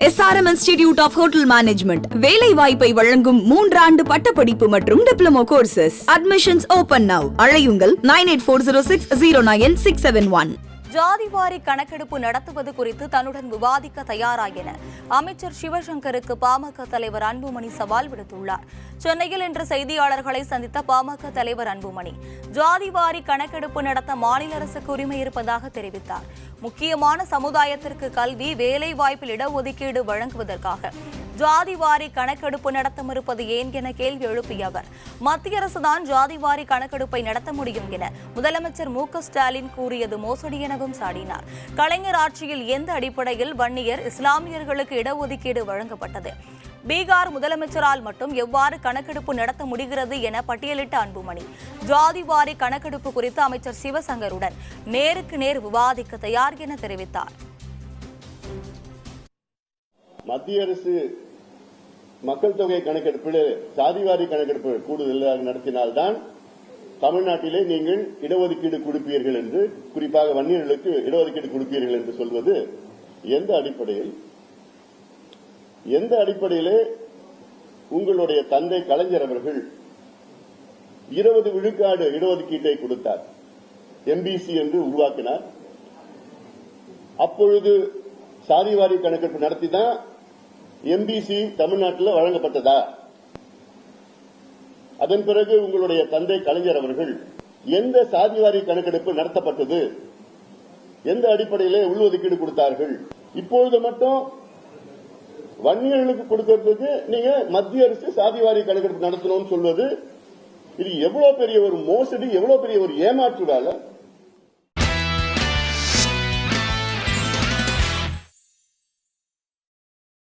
SRM Institute of Hotel Management வேலை வாய்ப்பை வழங்கும் 3 ஆண்டு பட்டப்படிப்பு மற்றும் diploma courses. Admissions open now. அழையுங்கள் 9840609671. ஜாதிவாரி கணக்கெடுப்பு நடத்துவது குறித்து தன்னுடன் விவாதிக்க தயாரா என அமைச்சர் சிவசங்கருக்கு பாமக தலைவர் அன்புமணி சவால் விடுத்துள்ளார். சென்னையில் இன்று செய்தியாளர்களை சந்தித்த பாமக தலைவர் அன்புமணி ஜாதிவாரி கணக்கெடுப்பு நடத்த மாநில அரசுக்கு உரிமை இருப்பதாக தெரிவித்தார். முக்கியமான சமுதாயத்திற்கு கல்வி, வேலை வாய்ப்பில் இடஒதுக்கீடு வழங்குவதற்காக ஜாதிவாரி கணக்கெடுப்பு நடத்த மறுப்பது ஏன் என கேள்வி எழுப்பிய அவர், மத்திய அரசுதான் ஜாதிவாரி கணக்கெடுப்பை நடத்த முடியும் என முதலமைச்சர் மு.க.ஸ்டாலின் கூறியது மோசடி எனவும் சாடினார். கலைஞர் ஆட்சியில் எந்த அடிப்படையில் வன்னியர், இஸ்லாமியர்களுக்கு இடஒதுக்கீடு வழங்கப்பட்டது? பீகார் முதலமைச்சரால் மட்டும் எவ்வாறு கணக்கெடுப்பு நடத்த முடிகிறது என பட்டியலிட்ட அன்புமணி ஜாதிவாரி கணக்கெடுப்பு குறித்து அமைச்சர் சிவசங்கருடன் நேருக்கு நேர் விவாதிக்க தயார் என தெரிவித்தார். மத்திய அரசு மக்கள் தொகை கணக்கெடுப்பில் சாதிவாரி கணக்கெடுப்பு கூடுதலாக நடத்தினால்தான் தமிழ்நாட்டிலே நீங்கள் இடஒதுக்கீடு கொடுப்பீர்கள் என்று, குறிப்பாக வன்னியர்களுக்கு இடஒதுக்கீடு கொடுப்பீர்கள் என்று சொல்வது எந்த அடிப்படையிலே உங்களுடைய தந்தை கலைஞர் அவர்கள் 20 விழுக்காடு இடஒதுக்கீட்டை கொடுத்தார், MBC என்று உருவாக்கினார். அப்பொழுது சாதிவாரி கணக்கெடுப்பு நடத்திதான் MBC தமிழ்நாட்டில் வழங்கப்பட்டதா? அதன் பிறகு உங்களுடைய தந்தை கலைஞர் அவர்கள் எந்த சாதிவாரி கணக்கெடுப்பு நடத்தப்பட்டது, எந்த அடிப்படையிலே உள்ஒதுக்கீடு கொடுத்தார்கள்? இப்பொழுது மட்டும் வன்னியர்களுக்கு கொடுக்கிறதுக்கு நீங்க மத்திய அரசு சாதிவாரி கணக்கெடுப்பு நடத்தணும்னு சொல்வது, இது எவ்வளவு பெரிய ஒரு மோசடி, எவ்வளவு பெரிய ஒரு ஏமாற்று வேலை.